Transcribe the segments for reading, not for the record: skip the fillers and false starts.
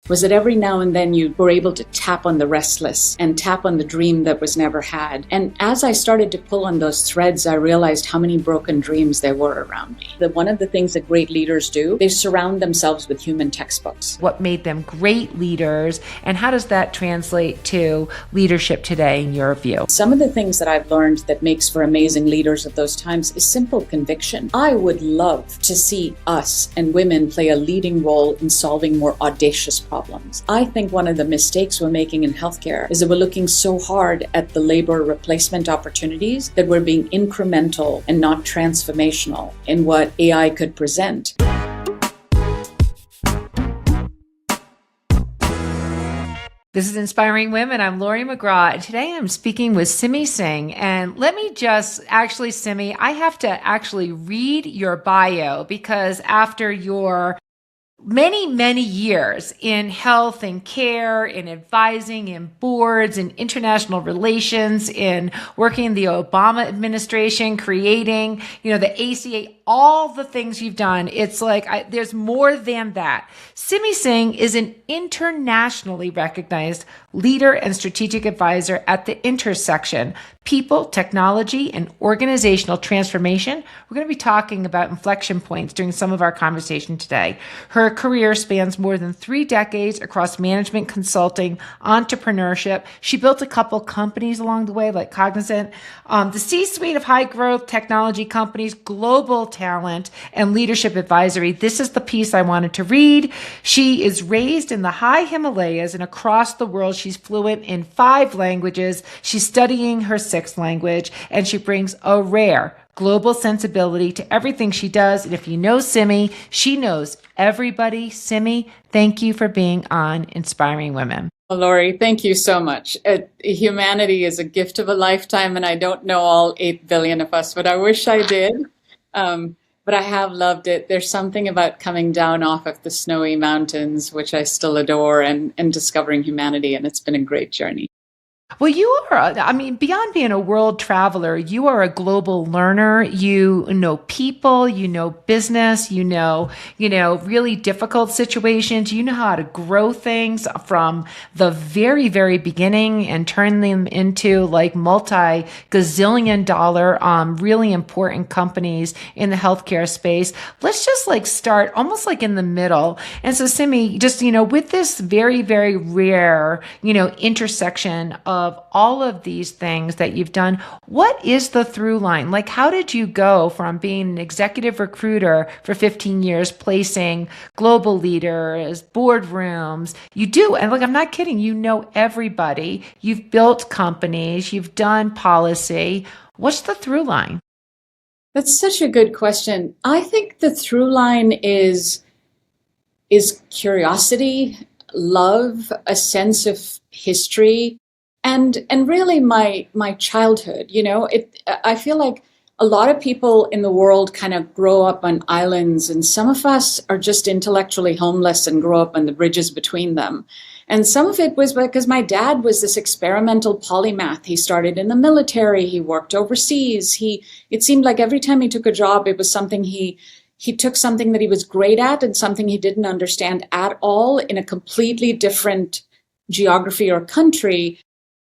was that every now and then you were able to tap on the restless and tap on the dream that was never had. And as I started to pull on those threads, I realized how many broken dreams there were around me. One of the things that great leaders do, they surround themselves with human textbooks. What made them great leaders, and how does that translate to leadership today in your view? Some of the things that I've learned that makes for amazing leaders of those times is simple conviction. I would love to see us and women play a leading role in solving more audacious problems. I think one of the mistakes we're making in healthcare is that we're looking so hard at the labor replacement opportunities that we're being incremental and not transformational in what AI could present. This is Inspiring Women. I'm Lori McGraw, and today I'm speaking with Simmi Singh. And let me just, Simmi, I have to actually read your bio because after your many years in health and care, in advising, in boards, in international relations, in working in the Obama administration, creating, the ACA, all the things you've done. It's like there's more than that. Simmi Singh is an internationally recognized leader and strategic advisor at the intersection, people, technology, and organizational transformation. We're going to be talking about inflection points during some of our conversation today. Her career spans more than 3 decades across management, consulting, entrepreneurship. She built a couple companies along the way, like Cognizant, the C-suite of high-growth technology companies, global talent, and leadership advisory. This is the piece I wanted to read. She is raised in the high Himalayas and across the world. She's fluent in 5 languages. She's studying her 6th language, and she brings a rare global sensibility to everything she does. And if you know Simmi, she knows everybody. Simmi, thank you for being on Inspiring Women. Well, Lori, thank you so much. Humanity is a gift of a lifetime, and I don't know all 8 billion of us, but I wish I did. But I have loved it. There's something about coming down off of the snowy mountains, which I still adore, and discovering humanity, and it's been a great journey. Well, you are, beyond being a world traveler, you are a global learner. You know people, you know business, you know, really difficult situations. You know how to grow things from the very, very beginning and turn them into like multi-gazillion dollar, really important companies in the healthcare space. Let's just start almost like in the middle. And so Simmi, just, with this very, very rare, intersection of all of these things that you've done, what is the through line? How did you go from being an executive recruiter for 15 years, placing global leaders, boardrooms? You do, and I'm not kidding, you know everybody. You've built companies, you've done policy. What's the through line? That's such a good question. I think the through line is curiosity, love, a sense of history, and really my childhood. I feel like a lot of people in the world kind of grow up on islands, and some of us are just intellectually homeless and grow up on the bridges between them. And some of it was because my dad was this experimental polymath. He started in the military, he worked overseas. It seemed like every time he took a job, it was something he took something that he was great at and something he didn't understand at all in a completely different geography or country.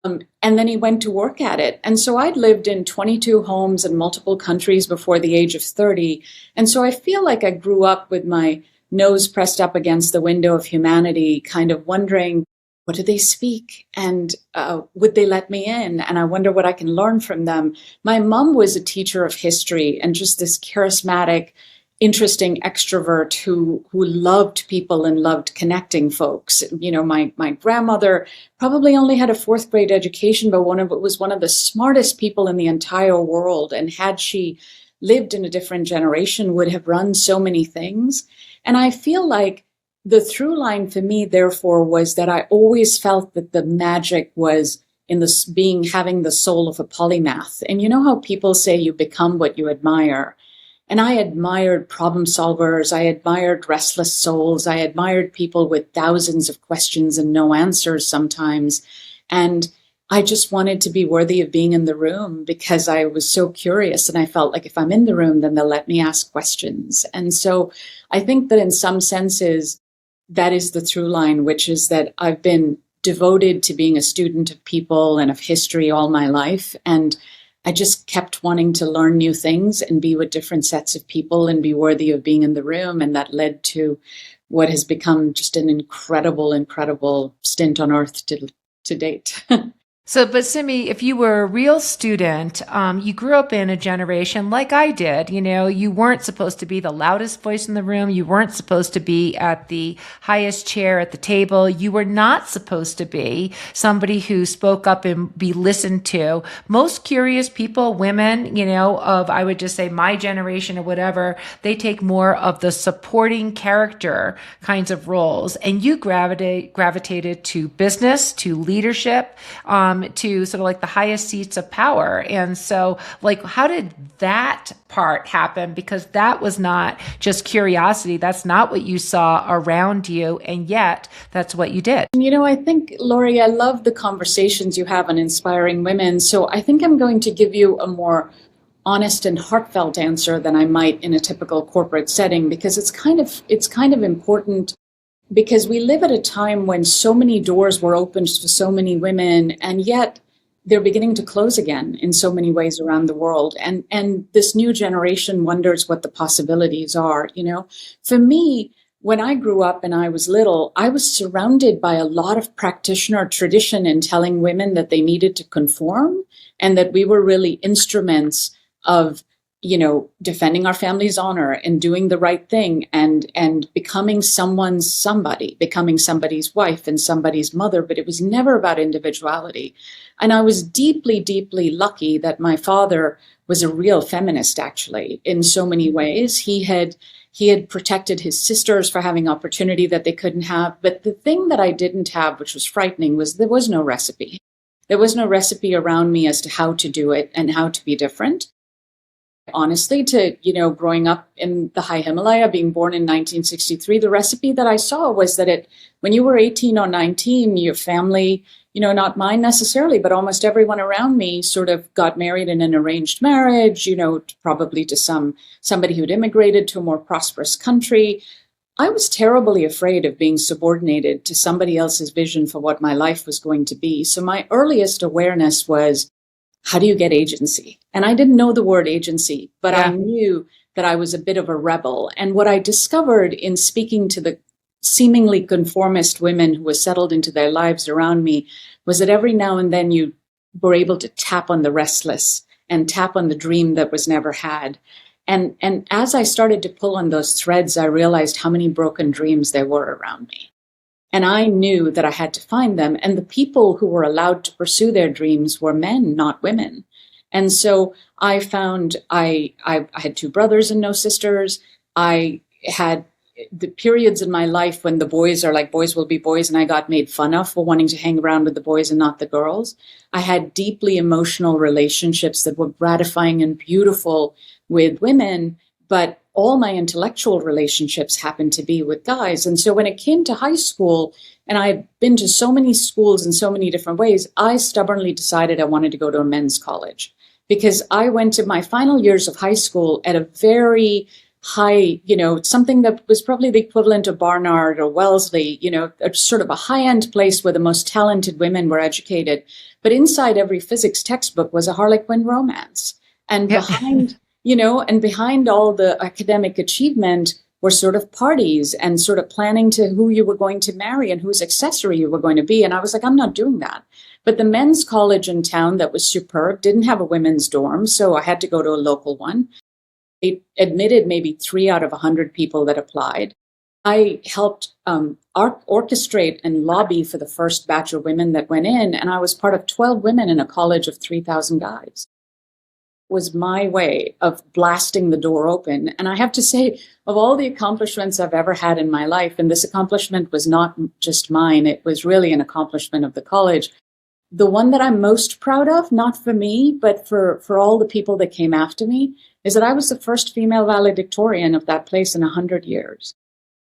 And then he went to work at it. And so I'd lived in 22 homes in multiple countries before the age of 30. And so I feel like I grew up with my nose pressed up against the window of humanity, kind of wondering, what do they speak? And would they let me in? And I wonder what I can learn from them. My mom was a teacher of history and just this charismatic, interesting extrovert who loved people and loved connecting folks. My grandmother probably only had a 4th grade education, but was one of the smartest people in the entire world. And had she lived in a different generation, would have run so many things. And I feel like the through line for me, therefore, was that I always felt that the magic was in having the soul of a polymath. And you know how people say you become what you admire? And I admired problem solvers. I admired restless souls. I admired people with thousands of questions and no answers sometimes. And I just wanted to be worthy of being in the room because I was so curious. And I felt like if I'm in the room, then they'll let me ask questions. And so I think that in some senses, that is the through line, which is that I've been devoted to being a student of people and of history all my life. And I just kept wanting to learn new things and be with different sets of people and be worthy of being in the room. And that led to what has become just an incredible, incredible stint on Earth to date. So, but Simmi, if you were a real student, you grew up in a generation like I did, you weren't supposed to be the loudest voice in the room. You weren't supposed to be at the highest chair at the table. You were not supposed to be somebody who spoke up and be listened to. Most curious people, women, of, I would just say my generation or whatever, they take more of the supporting character kinds of roles. And you gravitated to business, to leadership, to sort of like the highest seats of power. And so, like, how did that part happen? Because that was not just curiosity. That's not what you saw around you. And yet that's what you did. I think, Lori, I love the conversations you have on inspiring women. So I think I'm going to give you a more honest and heartfelt answer than I might in a typical corporate setting, because it's kind of important. Because we live at a time when so many doors were opened for so many women, and yet they're beginning to close again in so many ways around the world. And this new generation wonders what the possibilities are. For me, when I grew up and I was little, I was surrounded by a lot of practitioner tradition in telling women that they needed to conform and that we were really instruments of defending our family's honor and doing the right thing and becoming somebody, becoming somebody's wife and somebody's mother. But it was never about individuality. And I was deeply, deeply lucky that my father was a real feminist, actually, in so many ways. He had protected his sisters for having opportunity that they couldn't have. But the thing that I didn't have, which was frightening, was there was no recipe. There was no recipe around me as to how to do it and how to be different. Honestly, growing up in the high Himalaya, being born in 1963, the recipe that I saw was that when you were 18 or 19, your family, not mine necessarily, but almost everyone around me sort of got married in an arranged marriage, probably to somebody who'd immigrated to a more prosperous country. I was terribly afraid of being subordinated to somebody else's vision for what my life was going to be. So my earliest awareness was, how do you get agency? And I didn't know the word agency, but I knew that I was a bit of a rebel. And what I discovered in speaking to the seemingly conformist women who were settled into their lives around me was that every now and then you were able to tap on the restless and tap on the dream that was never had. And as I started to pull on those threads, I realized how many broken dreams there were around me. And I knew that I had to find them. And the people who were allowed to pursue their dreams were men, not women. And so I found I had two brothers and no sisters. I had the periods in my life when the boys are like, boys will be boys, and I got made fun of for wanting to hang around with the boys and not the girls. I had deeply emotional relationships that were gratifying and beautiful with women, but all my intellectual relationships happened to be with guys. And so when it came to high school, and I had been to so many schools in so many different ways, I stubbornly decided I wanted to go to a men's college, because I went to my final years of high school at a very high, something that was probably the equivalent of Barnard or Wellesley, a sort of a high-end place where the most talented women were educated. But inside every physics textbook was a Harlequin romance. And behind all the academic achievement were sort of parties and sort of planning to who you were going to marry and whose accessory you were going to be. And I was like, I'm not doing that. But the men's college in town that was superb didn't have a women's dorm, so I had to go to a local one. It admitted maybe 3 out of 100 people that applied. I helped orchestrate and lobby for the first batch of women that went in, and I was part of 12 women in a college of 3,000 guys. Was my way of blasting the door open. And I have to say, of all the accomplishments I've ever had in my life, and this accomplishment was not just mine, it was really an accomplishment of the college. The one that I'm most proud of, not for me, but for all the people that came after me, is that I was the first female valedictorian of that place in 100 years.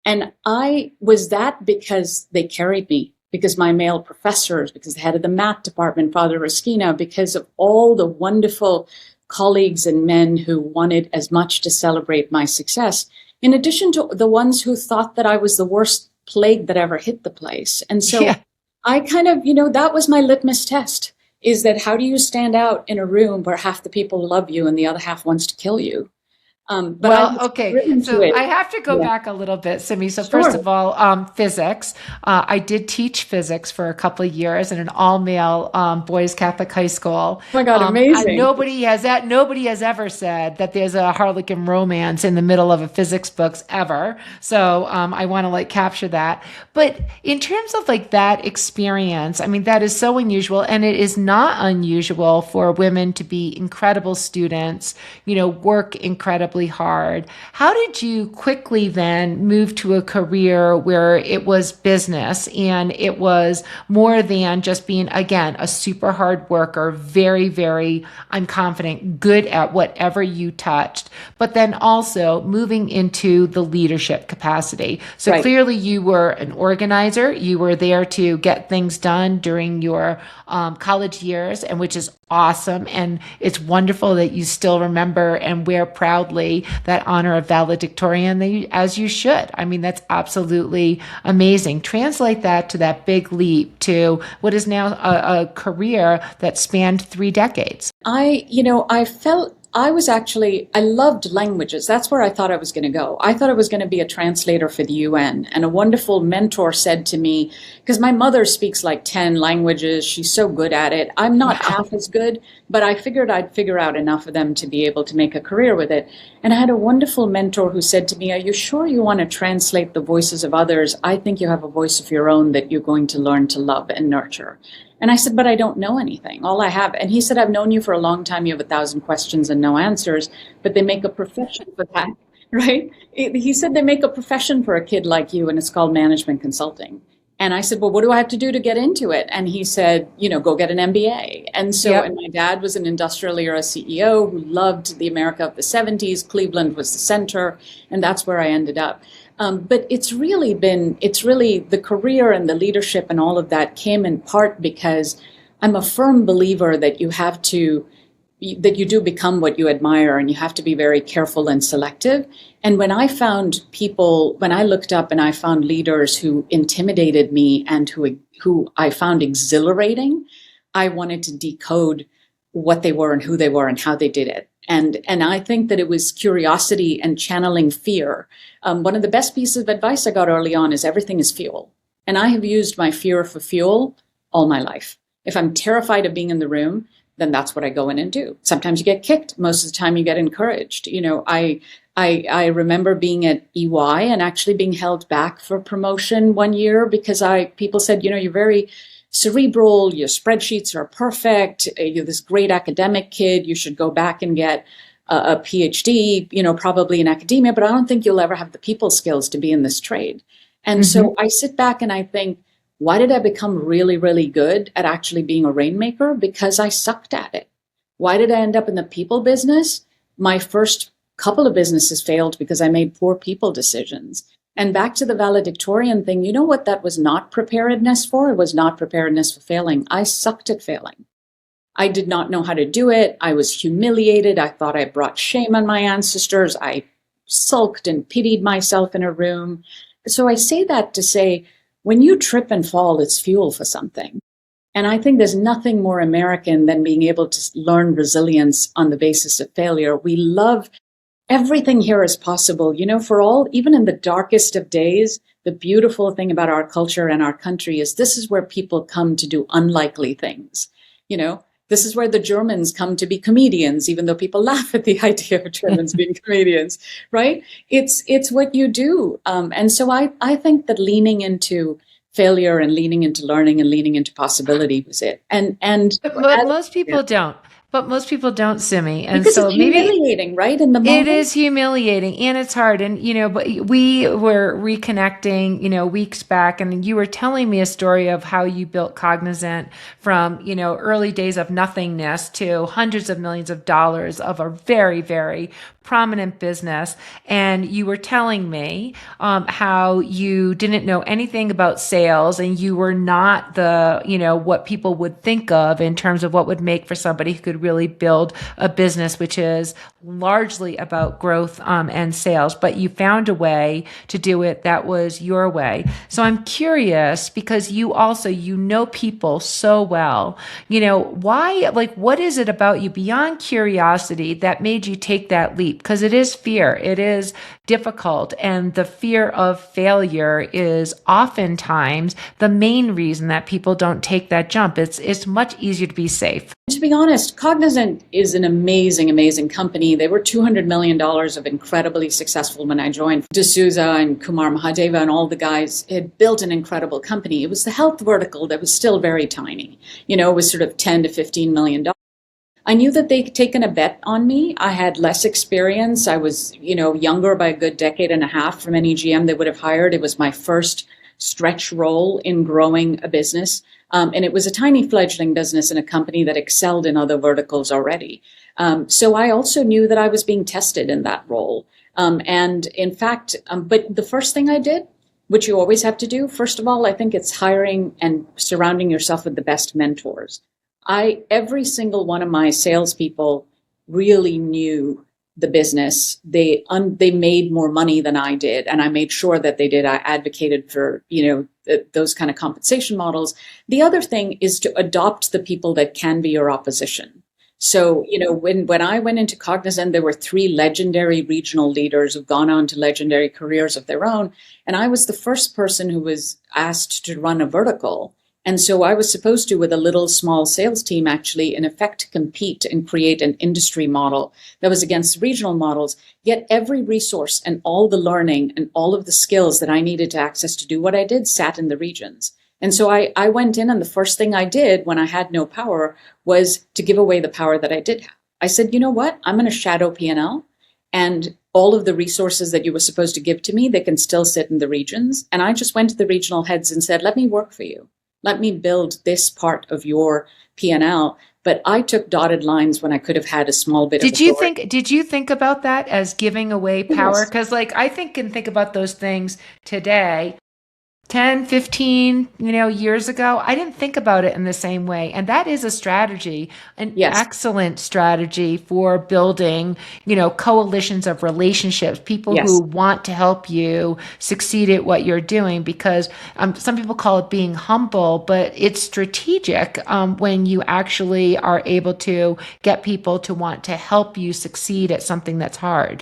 And I was that because they carried me, because my male professors, because the head of the math department, Father Raskina, because of all the wonderful colleagues and men who wanted as much to celebrate my success, in addition to the ones who thought that I was the worst plague that ever hit the place. And so Yeah. I kind of, that was my litmus test, is that how do you stand out in a room where half the people love you and the other half wants to kill you? But I Well, was okay. driven to So it. I have to go Yeah, back a little bit, Simi. So first sure. of all, physics. I did teach physics for a couple of years in an all-male boys Catholic high school. Oh my God, And amazing. nobody has ever said that there's a Harlequin romance in the middle of a physics books ever. So I want to like capture that. But in terms of like that experience, I mean, that is so unusual, and it is not unusual for women to be incredible students, work incredibly hard. How did you quickly then move to a career where it was business and it was more than just being, again, a super hard worker, very, very, I'm confident, good at whatever you touched, but then also moving into the leadership capacity? So Right. clearly you were an organizer. You were there to get things done during your college years, and which is awesome. And it's wonderful that you still remember and wear proudly that honor of valedictorian, as you should. I mean, that's absolutely amazing. Translate that to that big leap to what is now a career that spanned 3 decades. I felt I loved languages. That's where I thought I was going to go. I thought I was going to be a translator for the UN. And a wonderful mentor said to me, because my mother speaks like 10 languages, she's so good at it. I'm not Wow. half as good, but I figured I'd figure out enough of them to be able to make a career with it. And I had a wonderful mentor who said to me, "Are you sure you want to translate the voices of others? I think you have a voice of your own that you're going to learn to love and nurture." And I said, "But I don't know anything. All I have," and he said, "I've known you for a long time. You have 1,000 questions and no answers, but they make a profession for that," right? He said, "They make a profession for a kid like you, and it's called management consulting." And I said, "Well, what do I have to do to get into it?" And he said, "Go get an MBA." And Yep. my dad was an industrial era CEO who loved the America of the 70s. Cleveland was the center, and that's where I ended up. But it's really the career and the leadership and all of that came in part because I'm a firm believer that you do become what you admire, and you have to be very careful and selective. And when I looked up and I found leaders who intimidated me and who I found exhilarating, I wanted to decode what they were and who they were and how they did it. And I think that it was curiosity and channeling fear. One of the best pieces of advice I got early on is everything is fuel. And I have used my fear for fuel all my life. If I'm terrified of being in the room, then that's what I go in and do. Sometimes you get kicked. Most of the time you get encouraged. I remember being at EY and actually being held back for promotion one year because people said, "You're very cerebral, your spreadsheets are perfect, you're this great academic kid, you should go back and get a PhD, probably in academia, but I don't think you'll ever have the people skills to be in this trade." And so I sit back and I think, why did I become really, really good at actually being a rainmaker? Because I sucked at it. Why did I end up in the people business? My first couple of businesses failed because I made poor people decisions. And back to the valedictorian thing, you know what that was not preparedness for? It was not preparedness for failing. I sucked at failing. I did not know how to do it. I was humiliated. I thought I brought shame on my ancestors. I sulked and pitied myself in a room. So I say that to say, when you trip and fall, it's fuel for something. And I think there's nothing more American than being able to learn resilience on the basis of failure. We love everything here is possible. Even in the darkest of days, the beautiful thing about our culture and our country is this is where people come to do unlikely things. This is where the Germans come to be comedians, even though people laugh at the idea of Germans being comedians, right? It's what you do. And so I think that leaning into failure and leaning into learning and leaning into possibility was it. And But as, most people don't. But most people don't, Simi. And because so it's maybe humiliating, right? In the it moment. is humiliating and it's hard. And, but we were reconnecting, weeks back, and you were telling me a story of how you built Cognizant from, early days of nothingness to hundreds of millions of dollars of a very, very prominent business. And you were telling me how you didn't know anything about sales, and you were not what people would think of in terms of what would make for somebody who could could really build a business which is largely about growth and sales, but you found a way to do it that was your way. So I'm curious, because you also, you know people so well, why, like, what is it about you beyond curiosity that made you take that leap? Because it is fear, it is difficult, and the fear of failure is oftentimes the main reason that people don't take that jump. It's much easier to be safe. To be honest, Cognizant is an amazing, amazing company. They were $200 million of incredibly successful when I joined. D'Souza and Kumar Mahadeva and all the guys had built an incredible company. It was the health vertical that was still very tiny. It was sort of 10 to $15 million. I knew that they'd taken a bet on me. I had less experience. I was, younger by a good decade and a half from any GM they would have hired. It was my first stretch role in growing a business. And it was a tiny fledgling business in a company that excelled in other verticals already. So I also knew that I was being tested in that role. And in fact, but the first thing I did, which you always have to do, first of all, I think it's hiring and surrounding yourself with the best mentors. Every single one of my salespeople really knew the business. They made more money than I did, and I made sure that they did. I advocated for, those kind of compensation models. The other thing is to adopt the people that can be your opposition. So, when I went into Cognizant, there were 3 legendary regional leaders who've gone on to legendary careers of their own. And I was the first person who was asked to run a vertical. And so I was supposed to, with a little small sales team, actually, in effect, compete and create an industry model that was against regional models. Yet every resource and all the learning and all of the skills that I needed to access to do what I did sat in the regions. And so I went in, and the first thing I did when I had no power was to give away the power that I did have. I said, you know what? I'm going to shadow P&L, and all of the resources that you were supposed to give to me, they can still sit in the regions. And I just went to the regional heads and said, let me work for you. Let me build this part of your P&L. But I took dotted lines when I could have had a small bit of authority. Did you think about that as giving away power? Yes. Because I can think about those things today. 10, 15, years ago, I didn't think about it in the same way. And that is a strategy, an excellent strategy for building, coalitions of relationships, people who want to help you succeed at what you're doing, because some people call it being humble, but it's strategic when you actually are able to get people to want to help you succeed at something that's hard.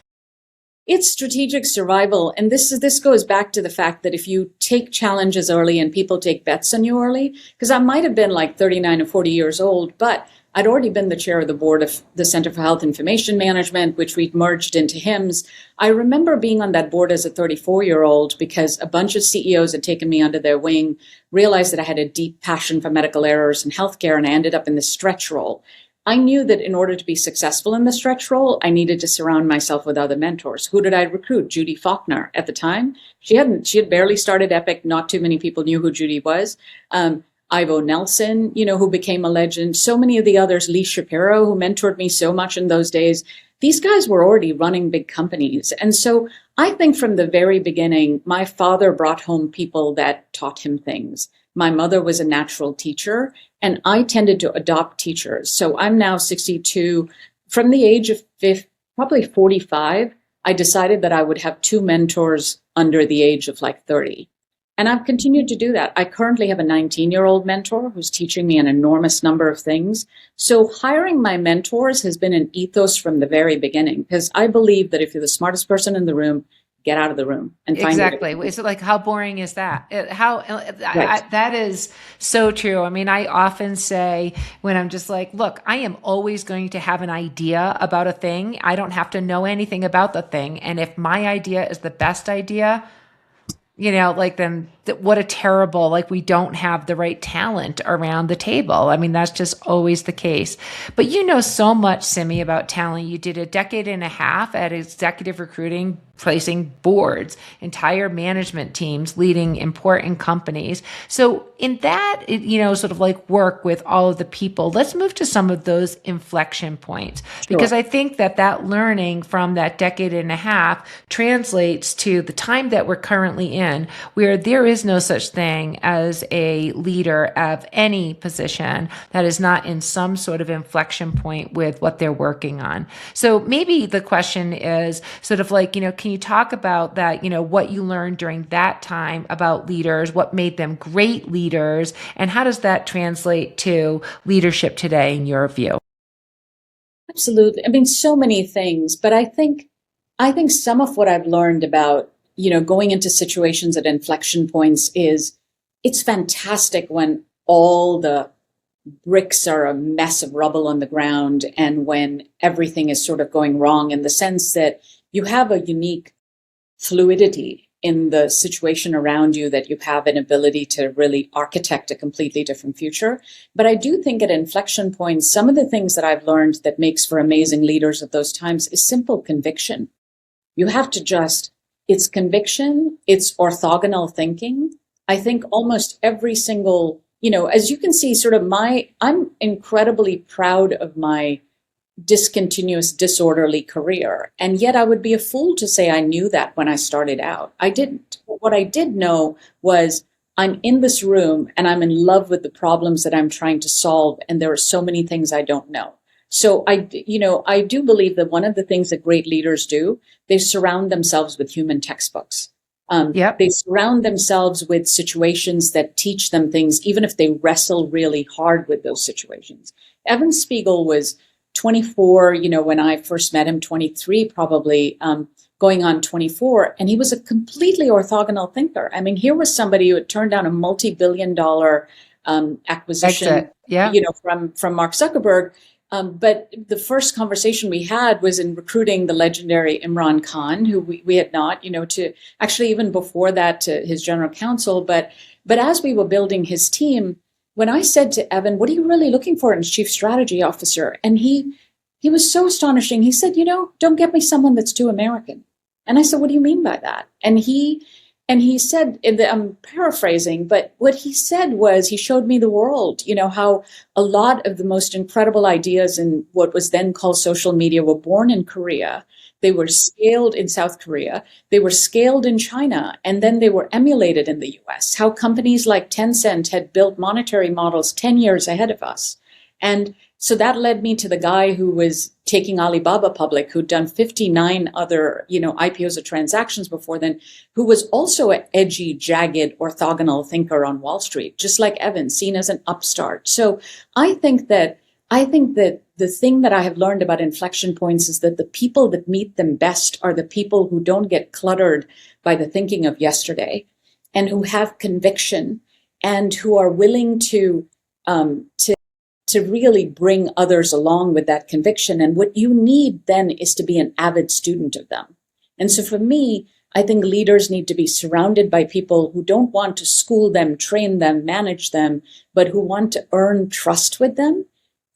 It's strategic survival. And this goes back to the fact that if you take challenges early and people take bets on you early, because I might have been like 39 or 40 years old, but I'd already been the chair of the board of the Center for Health Information Management, which we merged into HIMSS. I remember being on that board as a 34-year-old because a bunch of CEOs had taken me under their wing, realized that I had a deep passion for medical errors and healthcare, and I ended up in this stretch role. I knew that in order to be successful in the stretch role, I needed to surround myself with other mentors. Who did I recruit? Judy Faulkner at the time. She had barely started Epic. Not too many people knew who Judy was. Ivo Nelson, who became a legend. So many of the others, Lee Shapiro, who mentored me so much in those days. These guys were already running big companies. And so I think from the very beginning, my father brought home people that taught him things. My mother was a natural teacher, and I tended to adopt teachers. So I'm now 62. From the age of probably 45, I decided that I would have 2 mentors under the age of 30. And I've continued to do that. I currently have a 19-year-old mentor who's teaching me an enormous number of things. So hiring my mentors has been an ethos from the very beginning, because I believe that if you're the smartest person in the room, get out of the room and find exactly. It's how boring is that? That is so true. I mean, I often say when I'm just look, I am always going to have an idea about a thing. I don't have to know anything about the thing. And if my idea is the best idea, then what a terrible, we don't have the right talent around the table. I mean, that's just always the case. But so much, Simmi, about talent. You did a decade and a half at executive recruiting, placing boards, entire management teams, leading important companies. So in that, work with all of the people, let's move to some of those inflection points. Sure. Because I think that learning from that decade and a half translates to the time that we're currently in, where there is is no such thing as a leader of any position that is not in some sort of inflection point with what they're working on. So maybe the question is sort of like, can you talk about that, what you learned during that time about leaders, what made them great leaders, and how does that translate to leadership today in your view? Absolutely. I mean, so many things, but I think some of what I've learned about, going into situations at inflection points is it's fantastic when all the bricks are a mess of rubble on the ground and when everything is sort of going wrong, in the sense that you have a unique fluidity in the situation around you, that you have an ability to really architect a completely different future. But I do think at inflection points, some of the things that I've learned that makes for amazing leaders at those times is simple conviction. You have to it's conviction, it's orthogonal thinking. I think almost every single, as you can see, I'm incredibly proud of my discontinuous, disorderly career. And yet I would be a fool to say I knew that when I started out. I didn't. What I did know was I'm in this room and I'm in love with the problems that I'm trying to solve. And there are so many things I don't know. So I do believe that one of the things that great leaders do, they surround themselves with human textbooks. Yep. They surround themselves with situations that teach them things, even if they wrestle really hard with those situations. Evan Spiegel was 24, when I first met him, 23, probably, going on 24. And he was a completely orthogonal thinker. I mean, here was somebody who had turned down a multi-billion-dollar acquisition, Exit. Yeah. from Mark Zuckerberg. But the first conversation we had was in recruiting the legendary Imran Khan, who we had not, to actually even before that to his general counsel. But as we were building his team, when I said to Evan, what are you really looking for in a chief strategy officer? And he was so astonishing. He said, don't get me someone that's too American. And I said, what do you mean by that? And he said, I'm paraphrasing, but what he said was, he showed me the world, how a lot of the most incredible ideas in what was then called social media were born in Korea. They were scaled in South Korea. They were scaled in China, and then they were emulated in the US. How companies like Tencent had built monetary models 10 years ahead of us. And so that led me to the guy who was taking Alibaba public, who'd done 59 other, IPOs or transactions before then, who was also an edgy, jagged, orthogonal thinker on Wall Street, just like Evan, seen as an upstart. So I think that the thing that I have learned about inflection points is that the people that meet them best are the people who don't get cluttered by the thinking of yesterday, and who have conviction, and who are willing to really bring others along with that conviction. And what you need then is to be an avid student of them. And so for me, I think leaders need to be surrounded by people who don't want to school them, train them, manage them, but who want to earn trust with them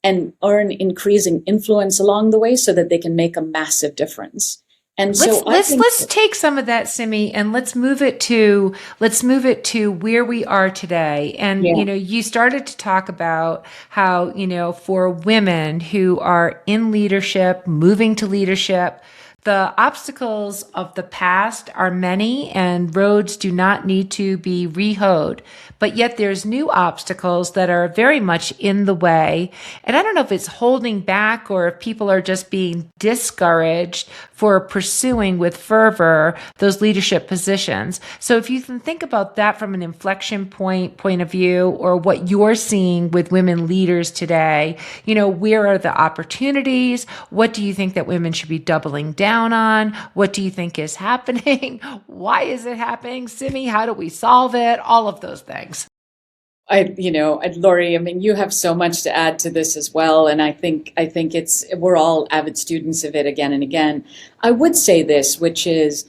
and earn increasing influence along the way so that they can make a massive difference. And so let's take some of that, Simmi, and let's move it to where we are today. And you started to talk about how, for women who are in leadership, moving to leadership, the obstacles of the past are many and roads do not need to be rehoed. But yet there's new obstacles that are very much in the way. And I don't know if it's holding back or if people are just being discouraged for pursuing with fervor those leadership positions. So if you can think about that from an inflection point of view, or what you're seeing with women leaders today, where are the opportunities? What do you think that women should be doubling down on? What do you think is happening? Why is it happening? Simmi, how do we solve it? All of those things. Lori, I mean, you have so much to add to this as well. And I think we're all avid students of it again and again. I would say this, which is,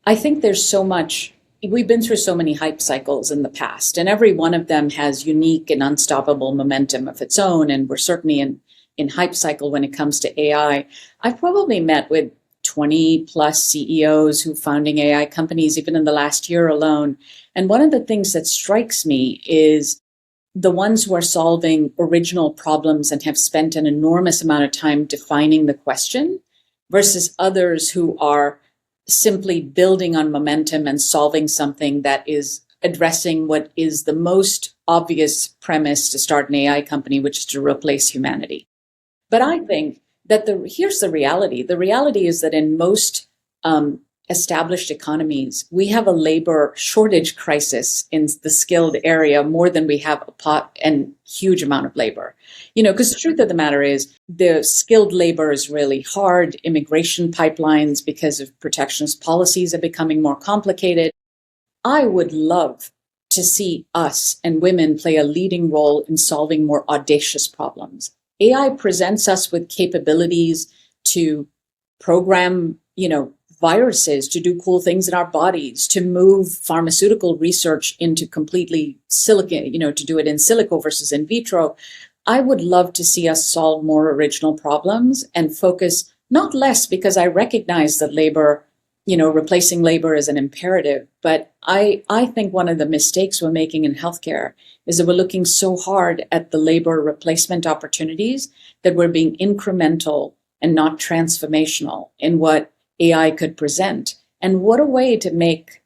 I think there's so much, we've been through so many hype cycles in the past, and every one of them has unique and unstoppable momentum of its own. And we're certainly in hype cycle when it comes to AI. I've probably met with 20 plus CEOs who founding AI companies, even in the last year alone. And one of the things that strikes me is the ones who are solving original problems and have spent an enormous amount of time defining the question, versus others who are simply building on momentum and solving something that is addressing what is the most obvious premise to start an AI company, which is to replace humanity. But I think that here's the reality. The reality is that in most established economies, we have a labor shortage crisis in the skilled area more than we have a huge amount of labor. Because the truth of the matter is the skilled labor is really hard. Immigration pipelines, because of protectionist policies, are becoming more complicated. I would love to see us and women play a leading role in solving more audacious problems. AI presents us with capabilities to program, viruses, to do cool things in our bodies, to move pharmaceutical research into completely silicon, to do it in silico versus in vitro. I would love to see us solve more original problems and focus not less, because I recognize that labor, replacing labor is an imperative. But I think one of the mistakes we're making in healthcare is that we're looking so hard at the labor replacement opportunities that we're being incremental and not transformational in what AI could present. And what a way to make,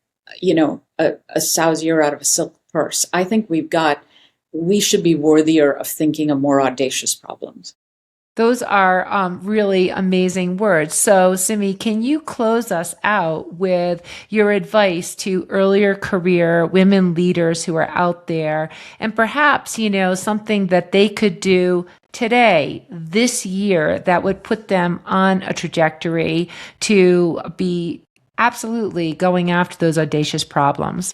a sow's ear out of a silk purse. I think we should be worthier of thinking of more audacious problems. Those are really amazing words. So, Simmi, can you close us out with your advice to earlier career women leaders who are out there, and perhaps, something that they could do today, this year, that would put them on a trajectory to be absolutely going after those audacious problems?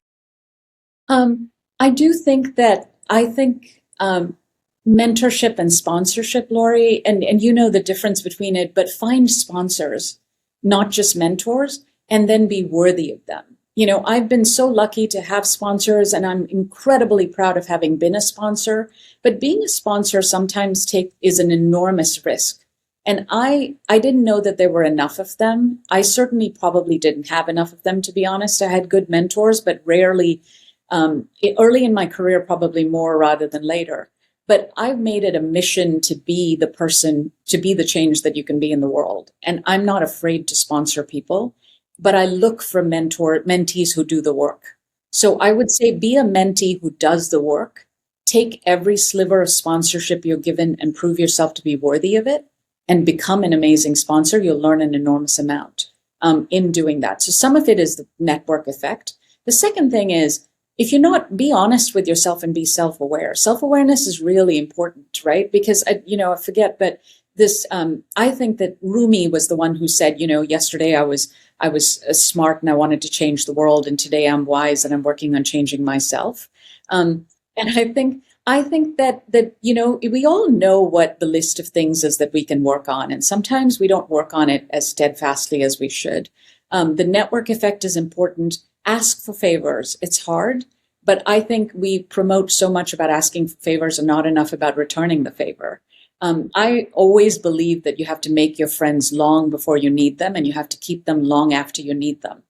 I do think mentorship and sponsorship, Lori, and the difference between it, but find sponsors, not just mentors, and then be worthy of them. I've been so lucky to have sponsors, and I'm incredibly proud of having been a sponsor, but being a sponsor sometimes is an enormous risk. And I didn't know that there were enough of them. I certainly probably didn't have enough of them, to be honest. I had good mentors, but rarely, early in my career, probably more rather than later. But I've made it a mission to be the person, to be the change that you can be in the world. And I'm not afraid to sponsor people, but I look for mentees who do the work. So I would say be a mentee who does the work. Take every sliver of sponsorship you're given and prove yourself to be worthy of it, and become an amazing sponsor. You'll learn an enormous amount in doing that. So some of it is the network effect. The second thing is, if you're not, be honest with yourself and be self-aware. Self-awareness is really important, right? Because, I forget, but this, I think that Rumi was the one who said, yesterday I was smart and I wanted to change the world, and today I'm wise and I'm working on changing myself. And I think that we all know what the list of things is that we can work on, and sometimes we don't work on it as steadfastly as we should. The network effect is important. Ask for favors. It's hard, but I think we promote so much about asking for favors and not enough about returning the favor. I always believe that you have to make your friends long before you need them, and you have to keep them long after you need them.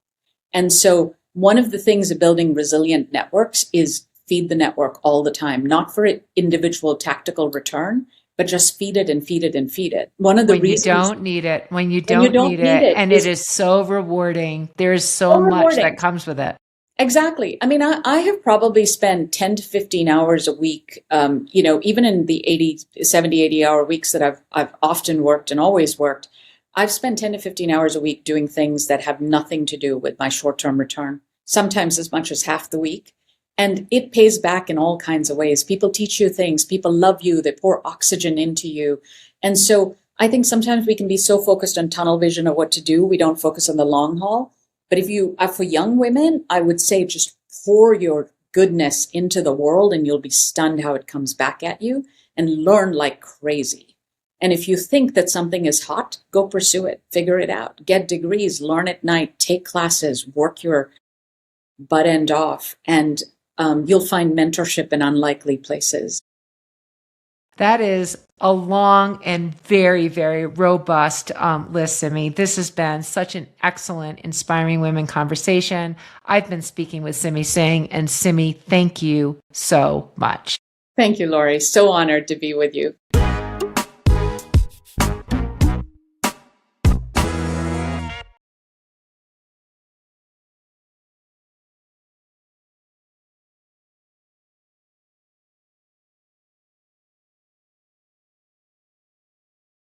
And so one of the things of building resilient networks is feed the network all the time, not for individual tactical return, but just feed it and feed it and feed it. One of the reasons you don't need it, when you don't need it, and it is so rewarding. There's so much that comes with it. Exactly. I mean, I have probably spent 10 to 15 hours a week, even in the 70, 80 hour weeks that I've often worked and always worked, I've spent 10 to 15 hours a week doing things that have nothing to do with my short-term return, sometimes as much as half the week. And it pays back in all kinds of ways. People teach you things, people love you, they pour oxygen into you. And so I think sometimes we can be so focused on tunnel vision of what to do, we don't focus on the long haul. But if you are for young women, I would say just pour your goodness into the world and you'll be stunned how it comes back at you, and learn like crazy. And if you think that something is hot, go pursue it, figure it out, get degrees, learn at night, take classes, work your butt end off, and you'll find mentorship in unlikely places. That is a long and very, very robust list, Simmi. This has been such an excellent Inspiring Women conversation. I've been speaking with Simmi Singh, and Simmi, thank you so much. Thank you, Lori. So honored to be with you.